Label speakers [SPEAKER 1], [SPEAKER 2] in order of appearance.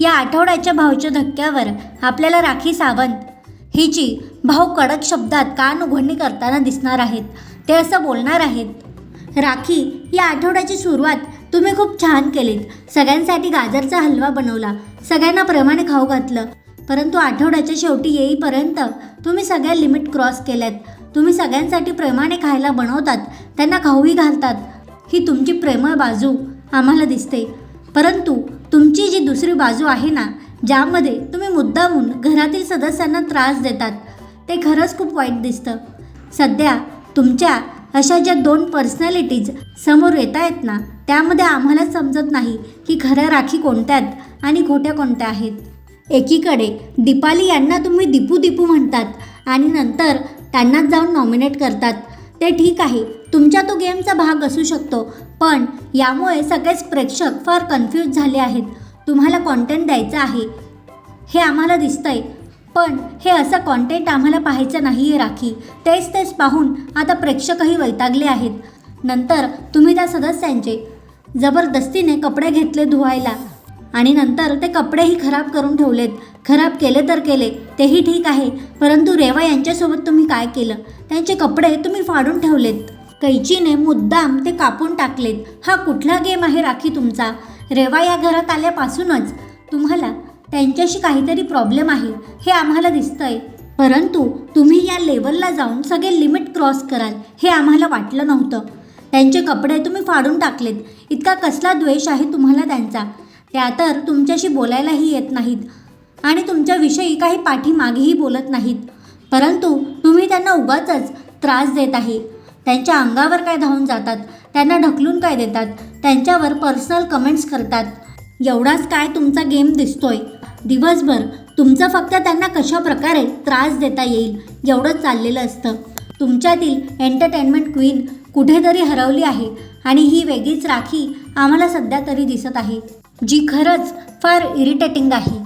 [SPEAKER 1] या आठवड्याच्या भाऊच्या धक्क्यावर आपल्याला राखी सावंत हिची भाऊ कडक शब्दात कान उघडणी करताना दिसणार आहेत. ते असं बोलणार आहेत, राखी, या आठवड्याची सुरुवात तुम्ही खूप छान केलीत. सगळ्यांसाठी गाजरचा हलवा बनवला, सगळ्यांना प्रेमाने खाऊ घातलं. परंतु आठवड्याच्या शेवटी येईपर्यंत तुम्ही सगळ्या लिमिट क्रॉस केल्यात. तुम्ही सगळ्यांसाठी प्रेमाने खायला बनवतात, त्यांना खाऊही घालतात. ही तुमची प्रेमळ बाजू आम्हाला दिसते. परंतु तुमची जी दुसरी बाजू आहे ना, ज्यामध्ये तुम्ही मुद्दामून घरातील सदस्यांना त्रास देतात, ते खरंच खूप वाईट दिसतं. सध्या तुमच्या अशा ज्या 2 पर्सनॅलिटीज समोर येत आहेत ना, त्यामध्ये आम्हाला समजत नाही की खऱ्या राखी कोणत्या आहेत आणि खोट्या कोणत्या आहेत. एकीकडे दीपाली यांना तुम्ही दीपू दीपू म्हणतात आणि नंतर त्यांनाच जाऊन नॉमिनेट करतात. ते ठीक आहे, तुमच्या तो गेमचा भाग असू शकतो, पण यामुळे सगळेच प्रेक्षक फार कन्फ्यूज झाले आहेत. तुम्हाला कॉन्टेंट द्यायचं आहे हे आम्हाला दिसतंय, पण हे असं कॉन्टेंट आम्हाला पाहायचं नाही आहे राखी. तेच पाहून आता प्रेक्षकही वैतागले आहेत. नंतर तुम्ही त्या सदस्यांचे जबरदस्तीने कपडे घेतले धुवायला आणि नंतर ते कपडेही खराब करून ठेवलेत. खराब केले तर केले, तेही ठीक आहे, परंतु रेवा यांच्यासोबत तुम्ही काय केलं? त्यांचे कपडे तुम्ही फाडून ठेवलेत. कैचीने मुद्दाम ते कापून टाकलेत. हा कुठला गेम आहे राखी तुमचा? रेवा या घरात आल्यापासूनच तुम्हाला त्यांच्याशी काहीतरी प्रॉब्लेम आहे हे आम्हाला दिसतंय. परंतु तुम्ही या लेवलला जाऊन सगळे लिमिट क्रॉस कराल हे आम्हाला वाटलं नव्हतं. त्यांचे कपडे तुम्ही फाडून टाकलेत. इतका कसला द्वेष आहे तुम्हाला त्यांचा? त्या तर तुमच्याशी बोलायलाही येत नाहीत आणि तुमच्याविषयी काही पाठीमागेही बोलत नाहीत. परंतु तुम्ही त्यांना उगाचच त्रास देत आहे. त्यांच्या अंगावर काय धावून जातात, त्यांना ढकलून काय देतात, त्यांच्यावर पर्सनल कमेंट्स करतात. एवढाच काय तुमचा गेम दिसतोय? दिवसभर तुमचं फक्त त्यांना कशा प्रकारे त्रास देता येईल एवढंच चाललेलं असतं. तुमच्यातील एंटरटेनमेंट क्वीन कुठेतरी हरवली आहे आणि ही वेगळीच राखी आम्हाला सध्या तरी दिसत आहे, जी खरंच फार इरिटेटिंग आहे.